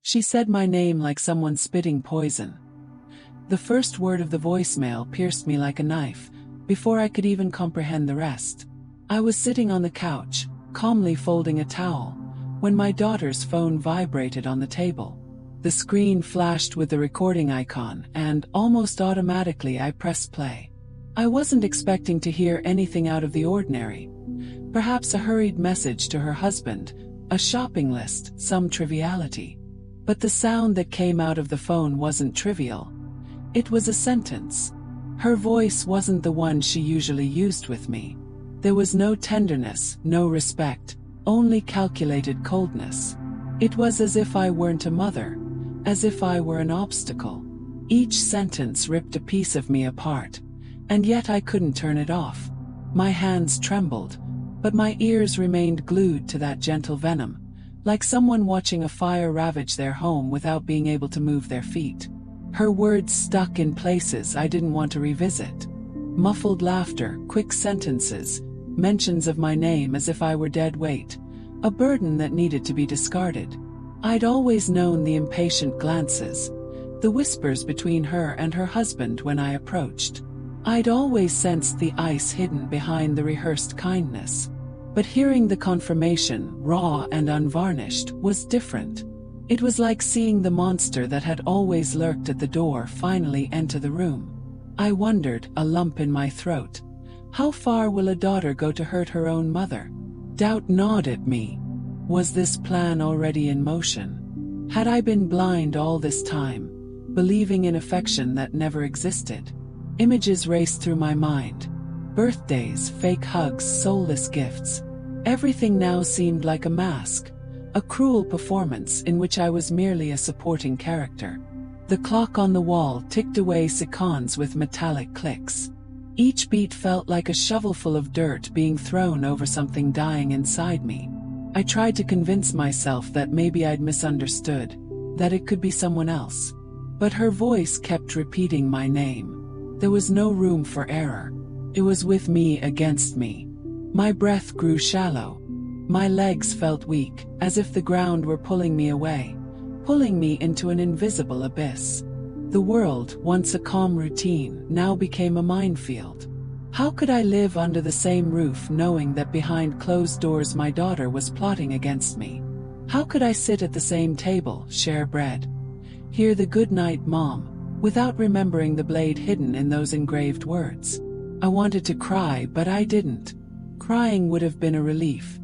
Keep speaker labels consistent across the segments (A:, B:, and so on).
A: She said my name like someone spitting poison. The first word of the voicemail pierced me like a knife, before I could even comprehend the rest. I was sitting on the couch, calmly folding a towel, when my daughter's phone vibrated on the table. The screen flashed with the recording icon, and almost automatically I pressed play. I wasn't expecting to hear anything out of the ordinary. Perhaps a hurried message to her husband, a shopping list, some triviality. But the sound that came out of the phone wasn't trivial. It was a sentence. Her voice wasn't the one she usually used with me. There was no tenderness, no respect, only calculated coldness. It was as if I weren't a mother, as if I were an obstacle. Each sentence ripped a piece of me apart, and yet I couldn't turn it off. My hands trembled, but my ears remained glued to that gentle venom, like someone watching a fire ravage their home without being able to move their feet. Her words stuck in places I didn't want to revisit. Muffled laughter, quick sentences, mentions of my name as if I were dead weight, a burden that needed to be discarded. I'd always known the impatient glances, the whispers between her and her husband when I approached. I'd always sensed the ice hidden behind the rehearsed kindness. But hearing the confirmation, raw and unvarnished, was different. It was like seeing the monster that had always lurked at the door finally enter the room. I wondered, a lump in my throat. How far will a daughter go to hurt her own mother? Doubt gnawed at me. Was this plan already in motion? Had I been blind all this time, believing in affection that never existed? Images raced through my mind. Birthdays, fake hugs, soulless gifts. Everything now seemed like a mask, a cruel performance in which I was merely a supporting character. The clock on the wall ticked away seconds with metallic clicks. Each beat felt like a shovelful of dirt being thrown over something dying inside me. I tried to convince myself that maybe I'd misunderstood, that it could be someone else. But her voice kept repeating my name. There was no room for error. It was with me against me. My breath grew shallow. My legs felt weak, as if the ground were pulling me away, pulling me into an invisible abyss. The world, once a calm routine, now became a minefield. How could I live under the same roof knowing that behind closed doors my daughter was plotting against me? How could I sit at the same table, share bread, hear the "good night, Mom," without remembering the blade hidden in those engraved words? I wanted to cry, but I didn't. Crying would have been a relief,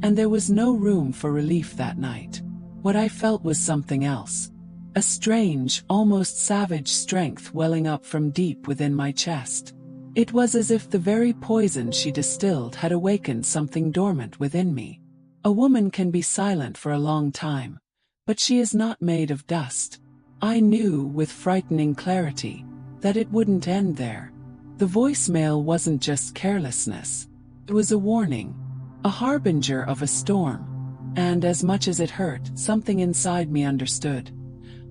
A: and there was no room for relief that night. What I felt was something else. A strange, almost savage strength welling up from deep within my chest. It was as if the very poison she distilled had awakened something dormant within me. A woman can be silent for a long time, but she is not made of dust. I knew, with frightening clarity, that it wouldn't end there. The voicemail wasn't just carelessness. It was a warning, a harbinger of a storm. And as much as it hurt, something inside me understood.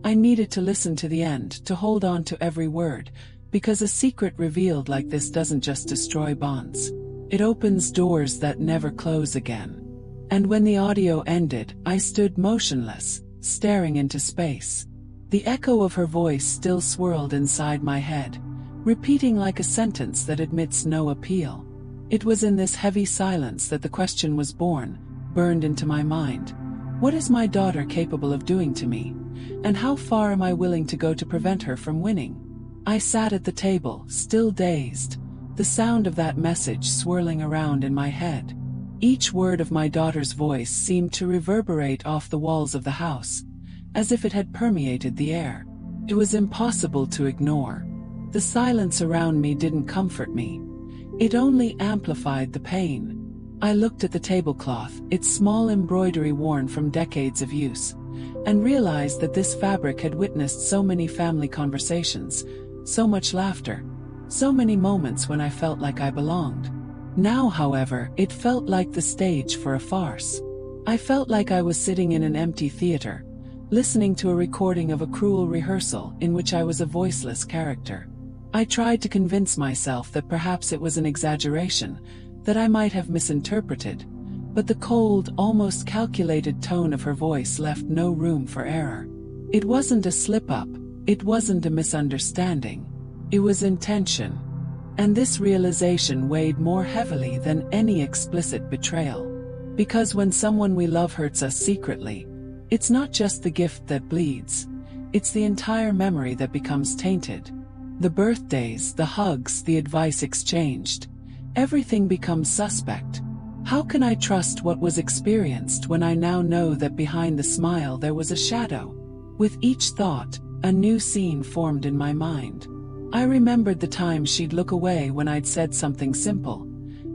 A: I needed to listen to the end, to hold on to every word, because a secret revealed like this doesn't just destroy bonds. It opens doors that never close again. And when the audio ended, I stood motionless, staring into space. The echo of her voice still swirled inside my head, repeating like a sentence that admits no appeal. It was in this heavy silence that the question was born, burned into my mind. What is my daughter capable of doing to me? And how far am I willing to go to prevent her from winning? I sat at the table, still dazed, the sound of that message swirling around in my head. Each word of my daughter's voice seemed to reverberate off the walls of the house, as if it had permeated the air. It was impossible to ignore. The silence around me didn't comfort me. It only amplified the pain. I looked at the tablecloth, its small embroidery worn from decades of use, and realized that this fabric had witnessed so many family conversations, so much laughter, so many moments when I felt like I belonged. Now, however, it felt like the stage for a farce. I felt like I was sitting in an empty theater, listening to a recording of a cruel rehearsal in which I was a voiceless character. I tried to convince myself that perhaps it was an exaggeration, that I might have misinterpreted, but the cold, almost calculated tone of her voice left no room for error. It wasn't a slip-up, it wasn't a misunderstanding. It was intention. And this realization weighed more heavily than any explicit betrayal. Because when someone we love hurts us secretly, it's not just the gift that bleeds, it's the entire memory that becomes tainted. The birthdays, the hugs, the advice exchanged, everything becomes suspect. How can I trust what was experienced when I now know that behind the smile there was a shadow? With each thought, a new scene formed in my mind. I remembered the time she'd look away when I'd said something simple,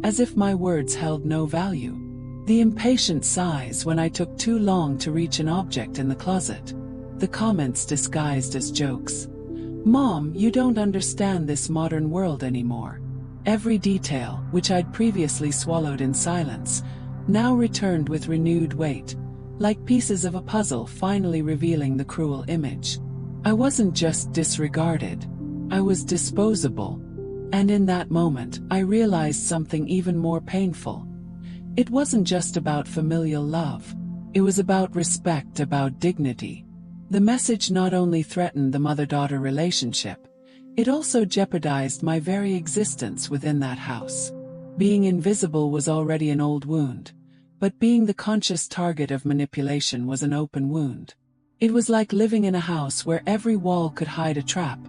A: as if my words held no value. The impatient sighs when I took too long to reach an object in the closet. The comments disguised as jokes. "Mom, you don't understand this modern world anymore." Every detail, which I'd previously swallowed in silence, now returned with renewed weight, like pieces of a puzzle finally revealing the cruel image. I wasn't just disregarded, I was disposable. And in that moment, I realized something even more painful. It wasn't just about familial love. It was about respect, about dignity. The message not only threatened the mother-daughter relationship, it also jeopardized my very existence within that house. Being invisible was already an old wound, but being the conscious target of manipulation was an open wound. It was like living in a house where every wall could hide a trap,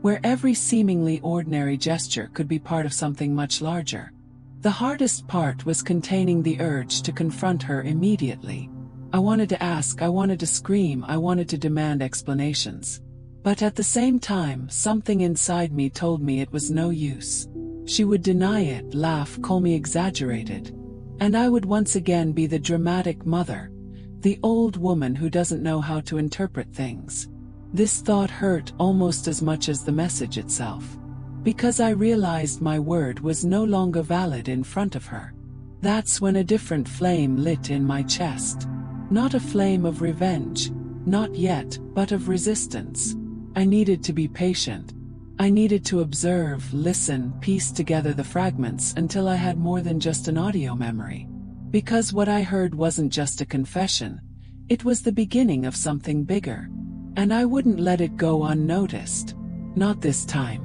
A: where every seemingly ordinary gesture could be part of something much larger. The hardest part was containing the urge to confront her immediately. I wanted to ask, I wanted to scream, I wanted to demand explanations. But at the same time, something inside me told me it was no use. She would deny it, laugh, call me exaggerated. And I would once again be the dramatic mother, the old woman who doesn't know how to interpret things. This thought hurt almost as much as the message itself, because I realized my word was no longer valid in front of her. That's when a different flame lit in my chest. Not a flame of revenge, not yet, but of resistance. I needed to be patient. I needed to observe, listen, piece together the fragments until I had more than just an audio memory. Because what I heard wasn't just a confession, it was the beginning of something bigger. And I wouldn't let it go unnoticed. Not this time.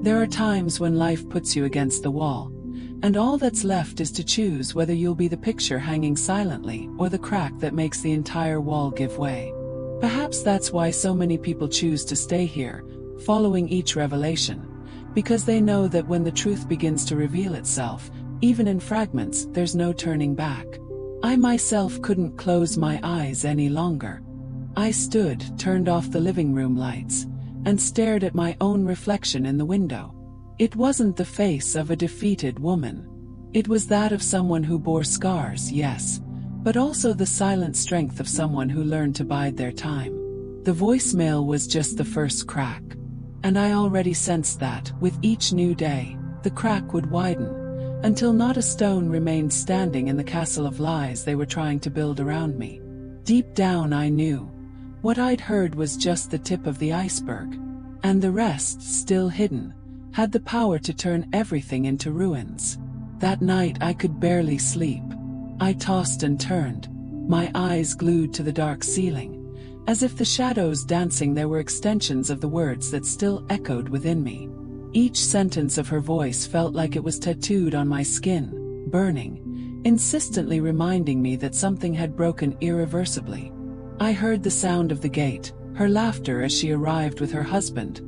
A: There are times when life puts you against the wall, and all that's left is to choose whether you'll be the picture hanging silently or the crack that makes the entire wall give way. Perhaps that's why so many people choose to stay here, following each revelation, because they know that when the truth begins to reveal itself, even in fragments, there's no turning back. I myself couldn't close my eyes any longer. I stood, turned off the living room lights, and stared at my own reflection in the window. It wasn't the face of a defeated woman. It was that of someone who bore scars, yes, but also the silent strength of someone who learned to bide their time. The voicemail was just the first crack. And I already sensed that, with each new day, the crack would widen, until not a stone remained standing in the castle of lies they were trying to build around me. Deep down I knew. What I'd heard was just the tip of the iceberg, and the rest, still hidden, had the power to turn everything into ruins. That night I could barely sleep. I tossed and turned, my eyes glued to the dark ceiling, as if the shadows dancing there were extensions of the words that still echoed within me. Each sentence of her voice felt like it was tattooed on my skin, burning, insistently reminding me that something had broken irreversibly. I heard the sound of the gate, her laughter as she arrived with her husband,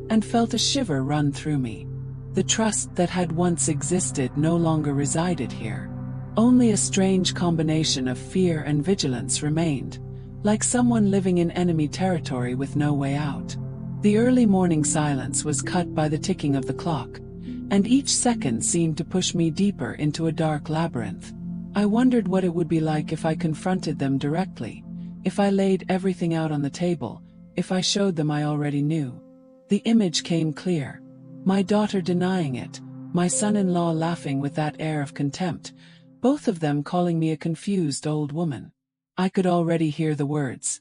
A: and felt a shiver run through me. The trust that had once existed no longer resided here. Only a strange combination of fear and vigilance remained, like someone living in enemy territory with no way out. The early morning silence was cut by the ticking of the clock, and each second seemed to push me deeper into a dark labyrinth. I wondered what it would be like if I confronted them directly, if I laid everything out on the table, if I showed them I already knew. The image came clear. My daughter denying it, my son-in-law laughing with that air of contempt, both of them calling me a confused old woman. I could already hear the words.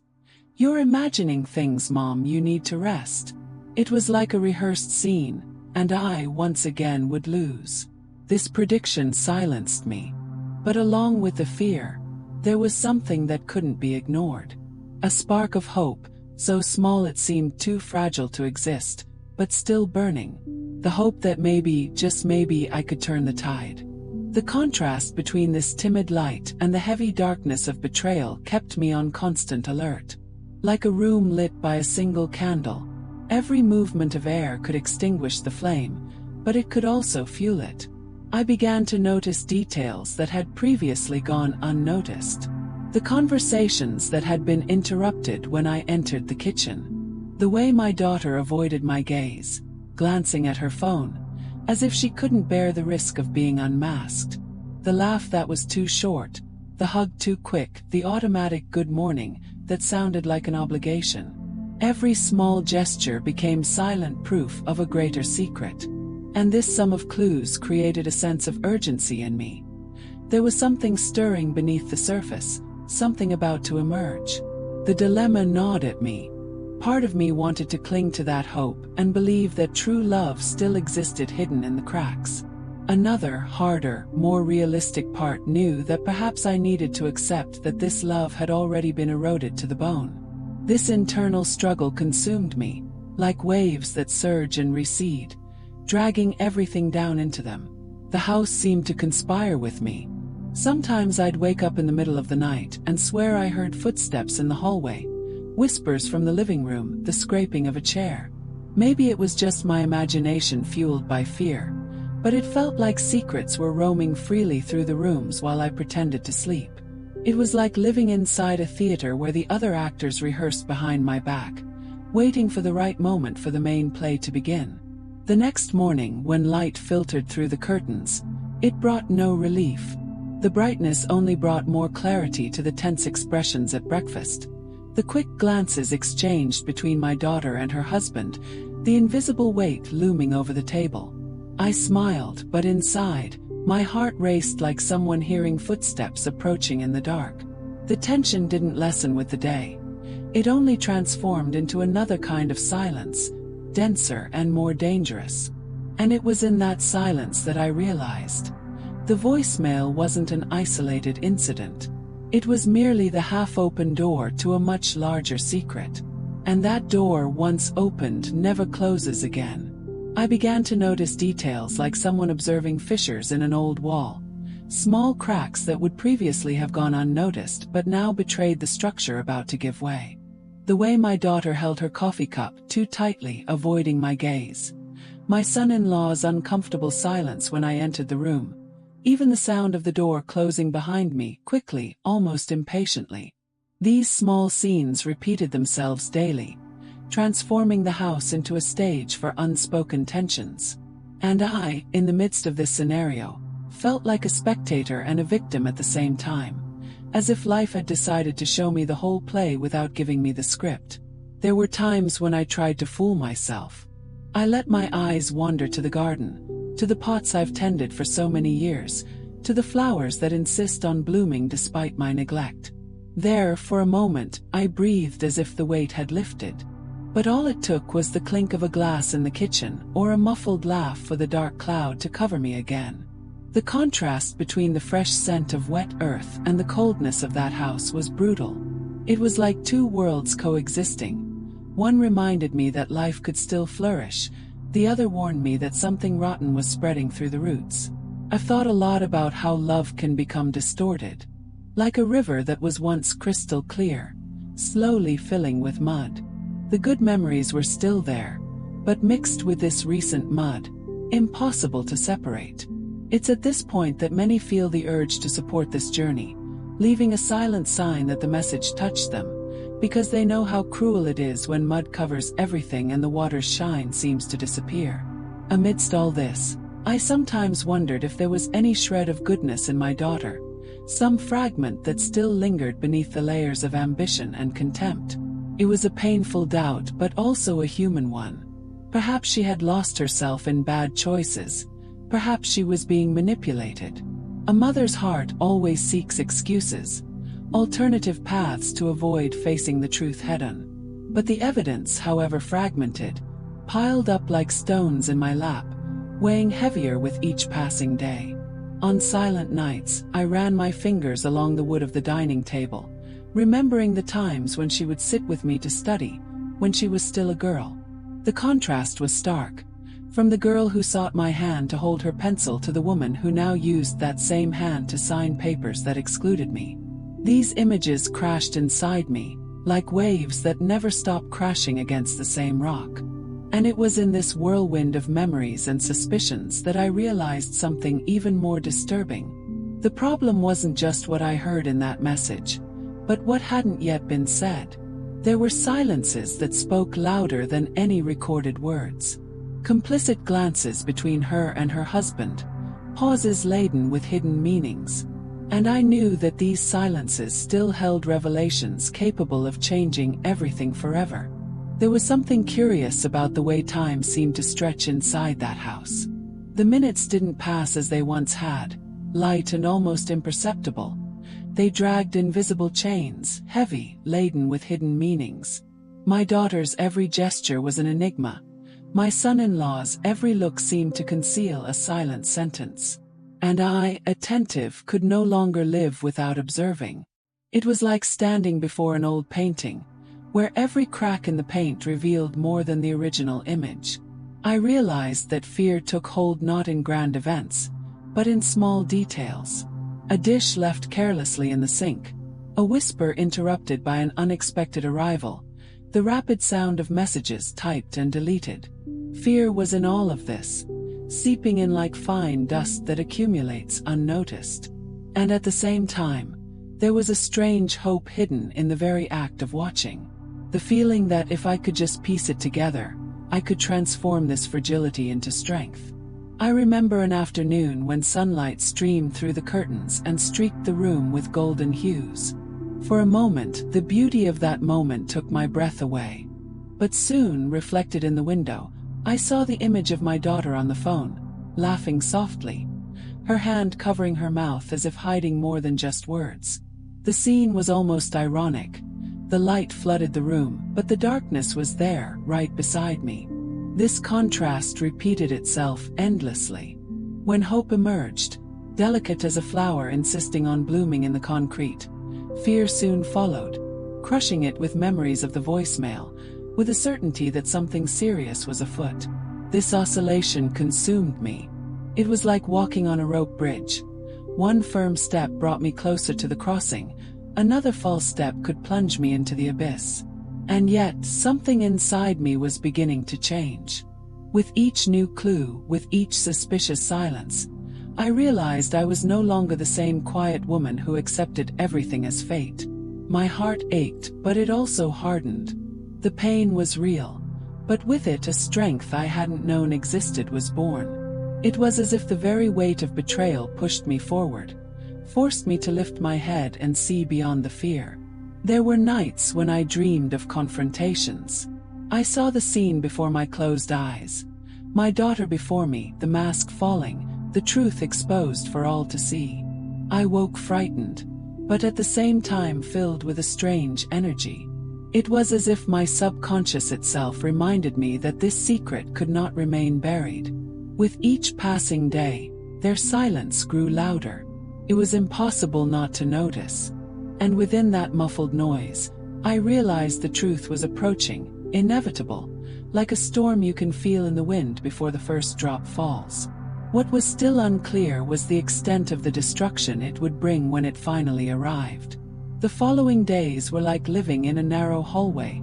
A: "You're imagining things, Mom, you need to rest." It was like a rehearsed scene, and I, once again, would lose. This prediction silenced me. But along with the fear, there was something that couldn't be ignored. A spark of hope, so small it seemed too fragile to exist, but still burning. The hope that maybe, just maybe, I could turn the tide. The contrast between this timid light and the heavy darkness of betrayal kept me on constant alert. Like a room lit by a single candle, every movement of air could extinguish the flame, but it could also fuel it. I began to notice details that had previously gone unnoticed. The conversations that had been interrupted when I entered the kitchen. The way my daughter avoided my gaze, glancing at her phone, as if she couldn't bear the risk of being unmasked. The laugh that was too short, the hug too quick, the automatic good morning that sounded like an obligation. Every small gesture became silent proof of a greater secret. And this sum of clues created a sense of urgency in me. There was something stirring beneath the surface, something about to emerge. The dilemma gnawed at me. Part of me wanted to cling to that hope and believe that true love still existed hidden in the cracks. Another, harder, more realistic part knew that perhaps I needed to accept that this love had already been eroded to the bone. This internal struggle consumed me, like waves that surge and recede, dragging everything down into them. The house seemed to conspire with me. Sometimes I'd wake up in the middle of the night and swear I heard footsteps in the hallway, whispers from the living room, the scraping of a chair. Maybe it was just my imagination fueled by fear, but it felt like secrets were roaming freely through the rooms while I pretended to sleep. It was like living inside a theater where the other actors rehearsed behind my back, waiting for the right moment for the main play to begin. The next morning, when light filtered through the curtains, it brought no relief. The brightness only brought more clarity to the tense expressions at breakfast. The quick glances exchanged between my daughter and her husband, the invisible weight looming over the table. I smiled, but inside, my heart raced like someone hearing footsteps approaching in the dark. The tension didn't lessen with the day. It only transformed into another kind of silence, denser and more dangerous. And it was in that silence that I realized. The voicemail wasn't an isolated incident. It was merely the half-open door to a much larger secret. And that door, once opened, never closes again. I began to notice details like someone observing fissures in an old wall, small cracks that would previously have gone unnoticed but now betrayed the structure about to give way. The way my daughter held her coffee cup too tightly, avoiding my gaze. My son-in-law's uncomfortable silence when I entered the room. Even the sound of the door closing behind me, quickly, almost impatiently. These small scenes repeated themselves daily, transforming the house into a stage for unspoken tensions. And I, in the midst of this scenario, felt like a spectator and a victim at the same time, as if life had decided to show me the whole play without giving me the script. There were times when I tried to fool myself. I let my eyes wander to the garden, to the pots I've tended for so many years, to the flowers that insist on blooming despite my neglect. There, for a moment, I breathed as if the weight had lifted. But all it took was the clink of a glass in the kitchen, or a muffled laugh for the dark cloud to cover me again. The contrast between the fresh scent of wet earth and the coldness of that house was brutal. It was like two worlds coexisting. One reminded me that life could still flourish, the other warned me that something rotten was spreading through the roots. I've thought a lot about how love can become distorted. Like a river that was once crystal clear, slowly filling with mud. The good memories were still there, but mixed with this recent mud, impossible to separate. It's at this point that many feel the urge to support this journey, leaving a silent sign that the message touched them, because they know how cruel it is when mud covers everything and the water's shine seems to disappear. Amidst all this, I sometimes wondered if there was any shred of goodness in my daughter, some fragment that still lingered beneath the layers of ambition and contempt. It was a painful doubt, but also a human one. Perhaps she had lost herself in bad choices. Perhaps she was being manipulated. A mother's heart always seeks excuses, alternative paths to avoid facing the truth head-on. But the evidence, however fragmented, piled up like stones in my lap, weighing heavier with each passing day. On silent nights, I ran my fingers along the wood of the dining table, remembering the times when she would sit with me to study, when she was still a girl. The contrast was stark. From the girl who sought my hand to hold her pencil to the woman who now used that same hand to sign papers that excluded me. These images crashed inside me, like waves that never stop crashing against the same rock. And it was in this whirlwind of memories and suspicions that I realized something even more disturbing. The problem wasn't just what I heard in that message, but what hadn't yet been said. There were silences that spoke louder than any recorded words. Complicit glances between her and her husband, pauses laden with hidden meanings. And I knew that these silences still held revelations capable of changing everything forever. There was something curious about the way time seemed to stretch inside that house. The minutes didn't pass as they once had, light and almost imperceptible. They dragged invisible chains, heavy, laden with hidden meanings. My daughter's every gesture was an enigma. My son-in-law's every look seemed to conceal a silent sentence. And I, attentive, could no longer live without observing. It was like standing before an old painting, where every crack in the paint revealed more than the original image. I realized that fear took hold not in grand events, but in small details. A dish left carelessly in the sink, a whisper interrupted by an unexpected arrival, the rapid sound of messages typed and deleted. Fear was in all of this, seeping in like fine dust that accumulates unnoticed. And at the same time, there was a strange hope hidden in the very act of watching. The feeling that if I could just piece it together, I could transform this fragility into strength. I remember an afternoon when sunlight streamed through the curtains and streaked the room with golden hues. For a moment, the beauty of that moment took my breath away. But soon, reflected in the window, I saw the image of my daughter on the phone, laughing softly, her hand covering her mouth as if hiding more than just words. The scene was almost ironic. The light flooded the room, but the darkness was there, right beside me. This contrast repeated itself endlessly. When hope emerged, delicate as a flower insisting on blooming in the concrete, fear soon followed, crushing it with memories of the voicemail, with a certainty that something serious was afoot. This oscillation consumed me. It was like walking on a rope bridge. One firm step brought me closer to the crossing, another false step could plunge me into the abyss. And yet, something inside me was beginning to change. With each new clue, with each suspicious silence, I realized I was no longer the same quiet woman who accepted everything as fate. My heart ached, but it also hardened. The pain was real, but with it a strength I hadn't known existed was born. It was as if the very weight of betrayal pushed me forward, forced me to lift my head and see beyond the fear. There were nights when I dreamed of confrontations. I saw the scene before my closed eyes. My daughter before me, the mask falling, the truth exposed for all to see. I woke frightened, but at the same time filled with a strange energy. It was as if my subconscious itself reminded me that this secret could not remain buried. With each passing day, their silence grew louder. It was impossible not to notice. And within that muffled noise, I realized the truth was approaching, inevitable, like a storm you can feel in the wind before the first drop falls. What was still unclear was the extent of the destruction it would bring when it finally arrived. The following days were like living in a narrow hallway,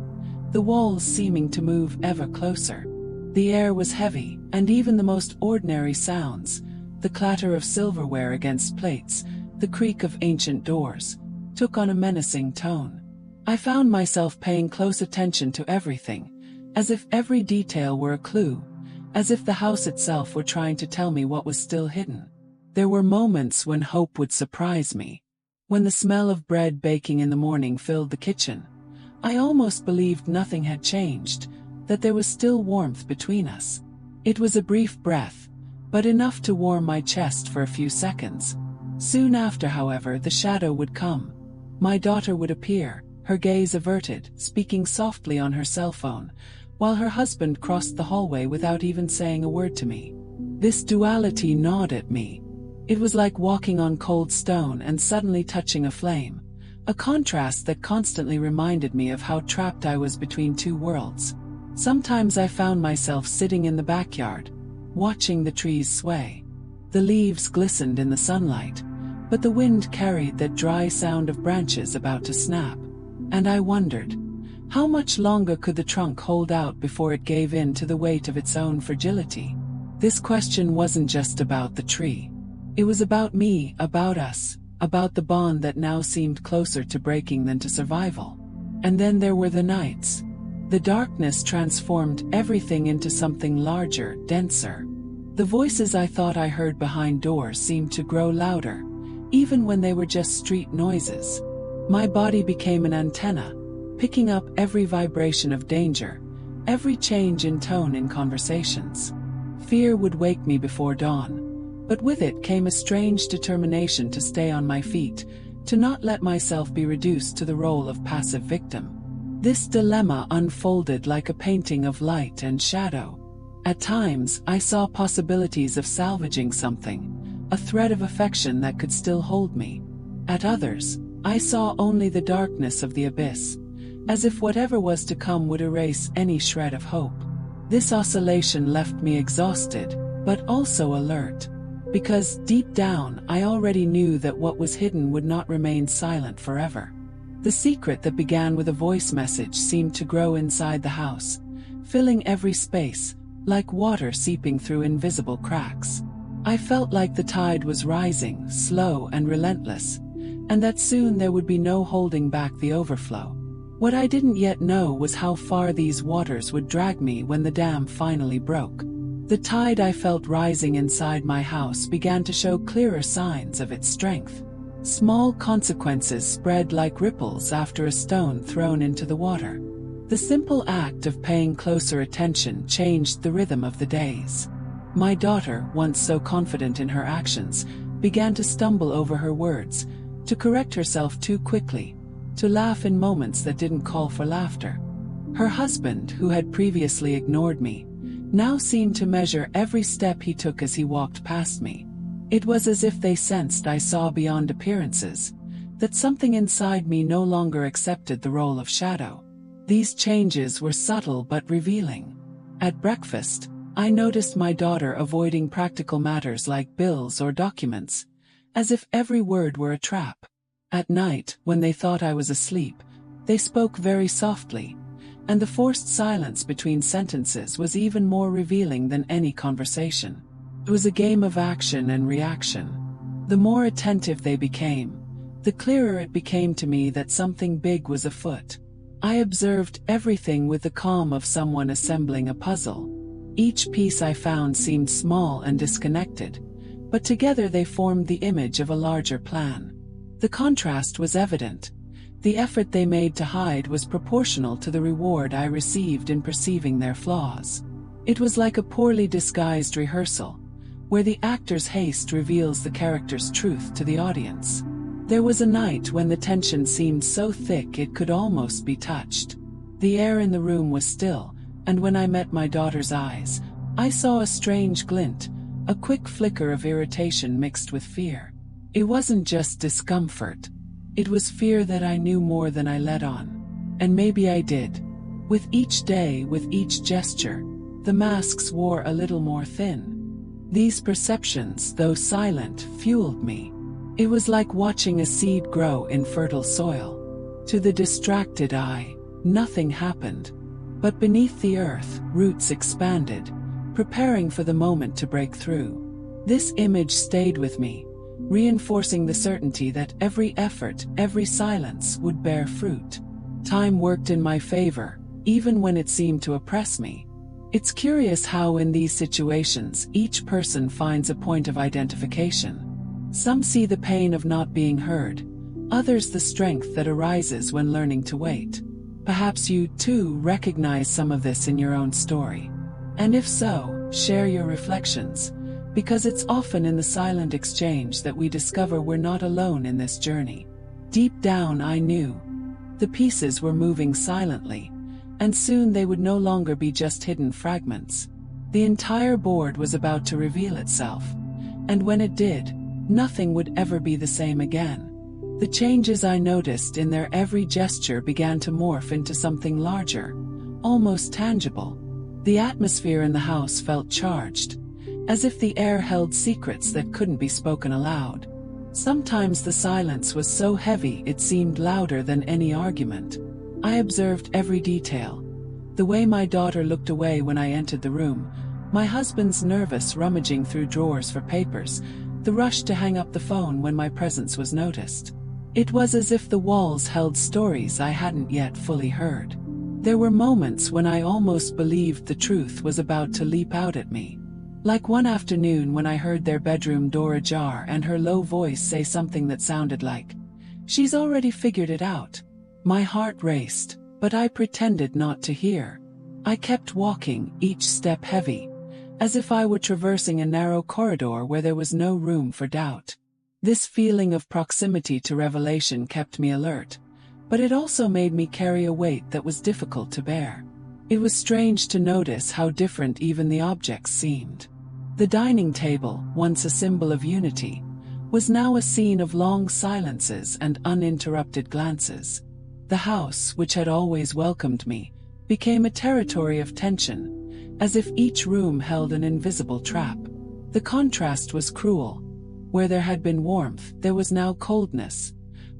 A: the walls seeming to move ever closer. The air was heavy, and even the most ordinary sounds, the clatter of silverware against plates, the creak of ancient doors, took on a menacing tone. I found myself paying close attention to everything, as if every detail were a clue, as if the house itself were trying to tell me what was still hidden. There were moments when hope would surprise me. When the smell of bread baking in the morning filled the kitchen, I almost believed nothing had changed, that there was still warmth between us. It was a brief breath, but enough to warm my chest for a few seconds. Soon after, however, the shadow would come. My daughter would appear, her gaze averted, speaking softly on her cell phone, while her husband crossed the hallway without even saying a word to me. This duality gnawed at me. It was like walking on cold stone and suddenly touching a flame, a contrast that constantly reminded me of how trapped I was between two worlds. Sometimes I found myself sitting in the backyard, watching the trees sway. The leaves glistened in the sunlight, but the wind carried that dry sound of branches about to snap. And I wondered, how much longer could the trunk hold out before it gave in to the weight of its own fragility? This question wasn't just about the tree. It was about me, about us, about the bond that now seemed closer to breaking than to survival. And then there were the nights. The darkness transformed everything into something larger, denser. The voices I thought I heard behind doors seemed to grow louder, even when they were just street noises. My body became an antenna, picking up every vibration of danger, every change in tone in conversations. Fear would wake me before dawn, but with it came a strange determination to stay on my feet, to not let myself be reduced to the role of passive victim. This dilemma unfolded like a painting of light and shadow. At times, I saw possibilities of salvaging something, a thread of affection that could still hold me. At others, I saw only the darkness of the abyss, as if whatever was to come would erase any shred of hope. This oscillation left me exhausted, but also alert. Because, deep down, I already knew that what was hidden would not remain silent forever. The secret that began with a voice message seemed to grow inside the house, filling every space, like water seeping through invisible cracks. I felt like the tide was rising, slow and relentless, and that soon there would be no holding back the overflow. What I didn't yet know was how far these waters would drag me when the dam finally broke. The tide I felt rising inside my house began to show clearer signs of its strength. Small consequences spread like ripples after a stone thrown into the water. The simple act of paying closer attention changed the rhythm of the days. My daughter, once so confident in her actions, began to stumble over her words, to correct herself too quickly, to laugh in moments that didn't call for laughter. Her husband, who had previously ignored me, now seemed to measure every step he took as he walked past me. It was as if they sensed I saw beyond appearances, that something inside me no longer accepted the role of shadow. These changes were subtle but revealing. At breakfast, I noticed my daughter avoiding practical matters like bills or documents, as if every word were a trap. At night, when they thought I was asleep, they spoke very softly, and the forced silence between sentences was even more revealing than any conversation. It was a game of action and reaction. The more attentive they became, the clearer it became to me that something big was afoot. I observed everything with the calm of someone assembling a puzzle. Each piece I found seemed small and disconnected, but together they formed the image of a larger plan. The contrast was evident. The effort they made to hide was proportional to the reward I received in perceiving their flaws. It was like a poorly disguised rehearsal, where the actor's haste reveals the character's truth to the audience. There was a night when the tension seemed so thick it could almost be touched. The air in the room was still, and when I met my daughter's eyes, I saw a strange glint, a quick flicker of irritation mixed with fear. It wasn't just discomfort. It was fear that I knew more than I let on. And maybe I did. With each day, with each gesture, the masks wore a little more thin. These perceptions, though silent, fueled me. It was like watching a seed grow in fertile soil. To the distracted eye, nothing happened. But beneath the earth, roots expanded, preparing for the moment to break through. This image stayed with me, reinforcing the certainty that every effort, every silence would bear fruit. Time worked in my favor, even when it seemed to oppress me. It's curious how in these situations each person finds a point of identification. Some see the pain of not being heard, others the strength that arises when learning to wait. Perhaps you, too, recognize some of this in your own story. And if so, share your reflections, because it's often in the silent exchange that we discover we're not alone in this journey. Deep down I knew. The pieces were moving silently, and soon they would no longer be just hidden fragments. The entire board was about to reveal itself, and when it did, nothing would ever be the same again. The changes I noticed in their every gesture began to morph into something larger, almost tangible. The atmosphere in the house felt charged, as if the air held secrets that couldn't be spoken aloud. Sometimes the silence was so heavy it seemed louder than any argument. I observed every detail. The way my daughter looked away when I entered the room, my husband's nervous rummaging through drawers for papers, the rush to hang up the phone when my presence was noticed. It was as if the walls held stories I hadn't yet fully heard. There were moments when I almost believed the truth was about to leap out at me. Like one afternoon when I heard their bedroom door ajar and her low voice say something that sounded like, "She's already figured it out." My heart raced, but I pretended not to hear. I kept walking, each step heavy, as if I were traversing a narrow corridor where there was no room for doubt. This feeling of proximity to revelation kept me alert, but it also made me carry a weight that was difficult to bear. It was strange to notice how different even the objects seemed. The dining table, once a symbol of unity, was now a scene of long silences and uninterrupted glances. The house, which had always welcomed me, became a territory of tension, as if each room held an invisible trap. The contrast was cruel. Where there had been warmth, there was now coldness.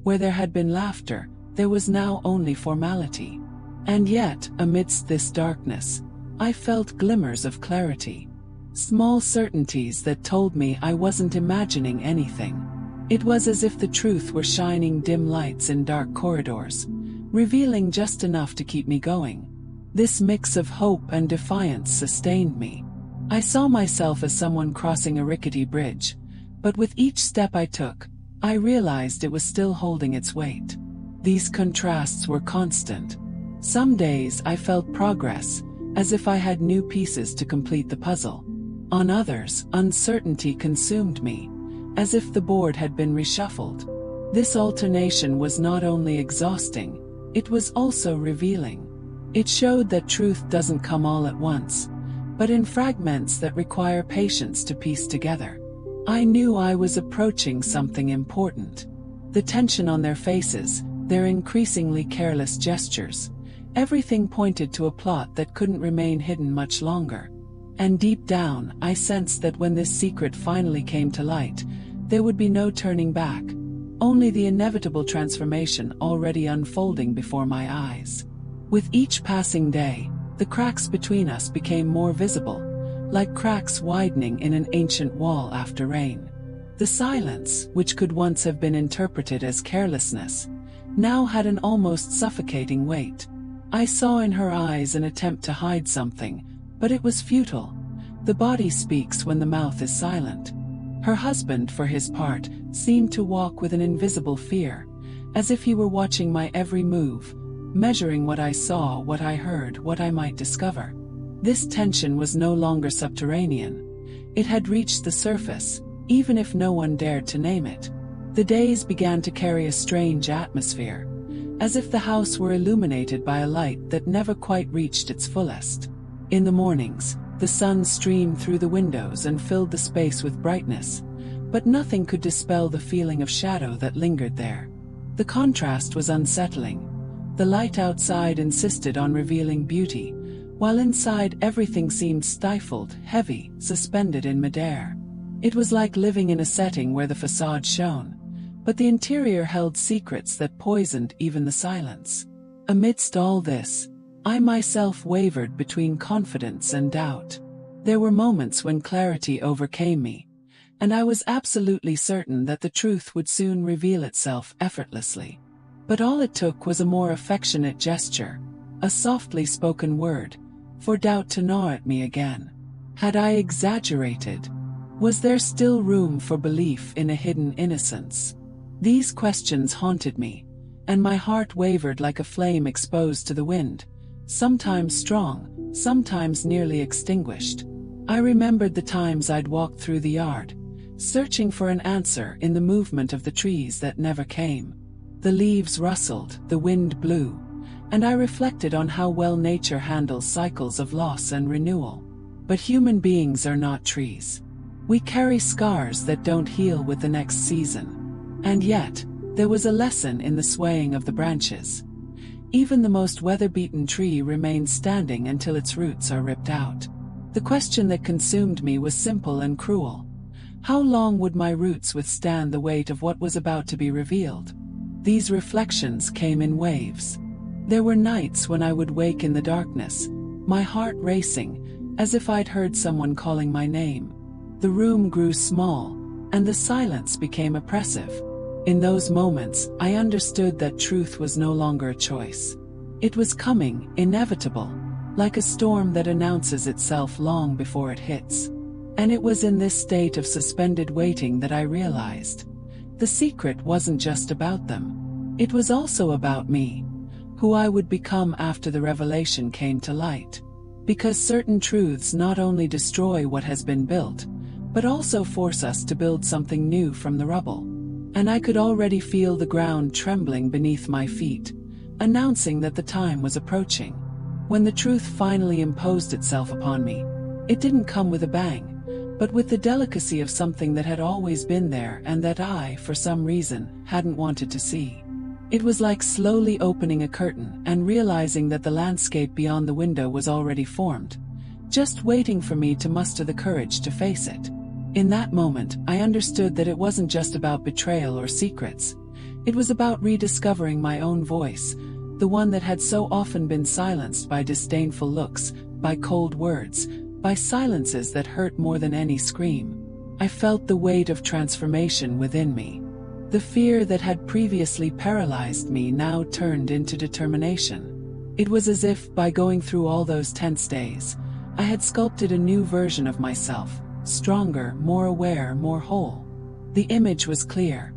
A: Where there had been laughter, there was now only formality. And yet, amidst this darkness, I felt glimmers of clarity. Small certainties that told me I wasn't imagining anything. It was as if the truth were shining dim lights in dark corridors, revealing just enough to keep me going. This mix of hope and defiance sustained me. I saw myself as someone crossing a rickety bridge, but with each step I took, I realized it was still holding its weight. These contrasts were constant. Some days I felt progress, as if I had new pieces to complete the puzzle. On others, uncertainty consumed me, as if the board had been reshuffled. This alternation was not only exhausting, it was also revealing. It showed that truth doesn't come all at once, but in fragments that require patience to piece together. I knew I was approaching something important. The tension on their faces, their increasingly careless gestures, everything pointed to a plot that couldn't remain hidden much longer. And deep down, I sensed that when this secret finally came to light, there would be no turning back, only the inevitable transformation already unfolding before my eyes. With each passing day, the cracks between us became more visible, like cracks widening in an ancient wall after rain. The silence, which could once have been interpreted as carelessness, now had an almost suffocating weight. I saw in her eyes an attempt to hide something, but it was futile. The body speaks when the mouth is silent. Her husband, for his part, seemed to walk with an invisible fear, as if he were watching my every move, measuring what I saw, what I heard, what I might discover. This tension was no longer subterranean. It had reached the surface, even if no one dared to name it. The days began to carry a strange atmosphere, as if the house were illuminated by a light that never quite reached its fullest. In the mornings, the sun streamed through the windows and filled the space with brightness, but nothing could dispel the feeling of shadow that lingered there. The contrast was unsettling. The light outside insisted on revealing beauty, while inside everything seemed stifled, heavy, suspended in midair. It was like living in a setting where the facade shone, but the interior held secrets that poisoned even the silence. Amidst all this, I myself wavered between confidence and doubt. There were moments when clarity overcame me, and I was absolutely certain that the truth would soon reveal itself effortlessly. But all it took was a more affectionate gesture, a softly spoken word, for doubt to gnaw at me again. Had I exaggerated? Was there still room for belief in a hidden innocence? These questions haunted me, and my heart wavered like a flame exposed to the wind, sometimes strong, sometimes nearly extinguished. I remembered the times I'd walked through the yard, searching for an answer in the movement of the trees that never came. The leaves rustled, the wind blew, and I reflected on how well nature handles cycles of loss and renewal. But human beings are not trees. We carry scars that don't heal with the next season. And yet, there was a lesson in the swaying of the branches. Even the most weather-beaten tree remains standing until its roots are ripped out. The question that consumed me was simple and cruel. How long would my roots withstand the weight of what was about to be revealed? These reflections came in waves. There were nights when I would wake in the darkness, my heart racing, as if I'd heard someone calling my name. The room grew small, and the silence became oppressive. In those moments, I understood that truth was no longer a choice. It was coming, inevitable, like a storm that announces itself long before it hits. And it was in this state of suspended waiting that I realized the secret wasn't just about them. It was also about me, who I would become after the revelation came to light. Because certain truths not only destroy what has been built, but also force us to build something new from the rubble. And I could already feel the ground trembling beneath my feet, announcing that the time was approaching. When the truth finally imposed itself upon me, it didn't come with a bang, but with the delicacy of something that had always been there and that I, for some reason, hadn't wanted to see. It was like slowly opening a curtain and realizing that the landscape beyond the window was already formed, just waiting for me to muster the courage to face it. In that moment, I understood that it wasn't just about betrayal or secrets. It was about rediscovering my own voice, the one that had so often been silenced by disdainful looks, by cold words, by silences that hurt more than any scream. I felt the weight of transformation within me. The fear that had previously paralyzed me now turned into determination. It was as if, by going through all those tense days, I had sculpted a new version of myself, stronger, more aware, more whole. The image was clear.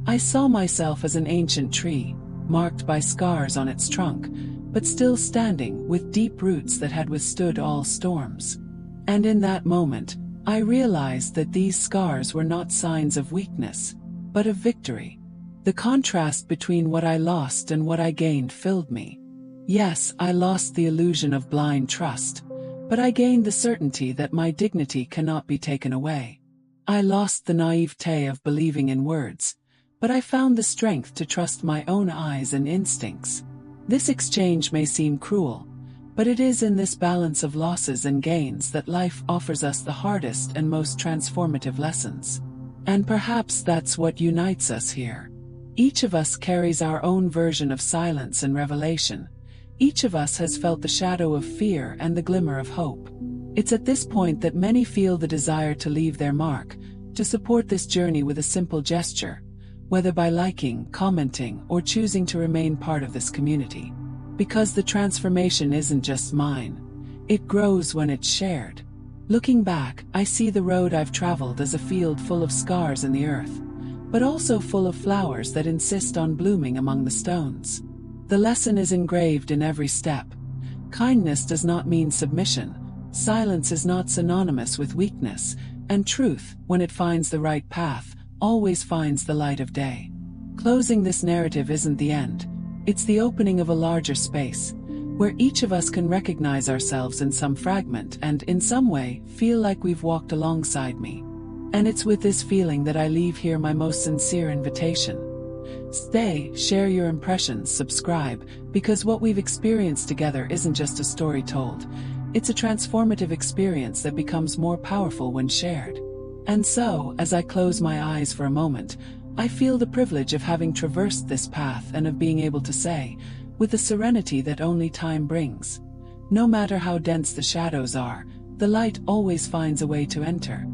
A: I saw myself as an ancient tree, marked by scars on its trunk, but still standing, with deep roots that had withstood all storms. And in that moment, I realized that these scars were not signs of weakness, but of victory. The contrast between what I lost and what I gained filled me. Yes, I lost the illusion of blind trust, but I gained the certainty that my dignity cannot be taken away. I lost the naivete of believing in words, but I found the strength to trust my own eyes and instincts. This exchange may seem cruel, but it is in this balance of losses and gains that life offers us the hardest and most transformative lessons. And perhaps that's what unites us here. Each of us carries our own version of silence and revelation. Each of us has felt the shadow of fear and the glimmer of hope. It's at this point that many feel the desire to leave their mark, to support this journey with a simple gesture, whether by liking, commenting, or choosing to remain part of this community. Because the transformation isn't just mine. It grows when it's shared. Looking back, I see the road I've traveled as a field full of scars in the earth, but also full of flowers that insist on blooming among the stones. The lesson is engraved in every step. Kindness does not mean submission. Silence is not synonymous with weakness, and truth, when it finds the right path, always finds the light of day. Closing this narrative isn't the end. It's the opening of a larger space, where each of us can recognize ourselves in some fragment and, in some way, feel like we've walked alongside me. And it's with this feeling that I leave here my most sincere invitation. Stay, share your impressions, subscribe, because what we've experienced together isn't just a story told. It's a transformative experience that becomes more powerful when shared. And so, as I close my eyes for a moment, I feel the privilege of having traversed this path and of being able to say, with the serenity that only time brings, no matter how dense the shadows are, the light always finds a way to enter.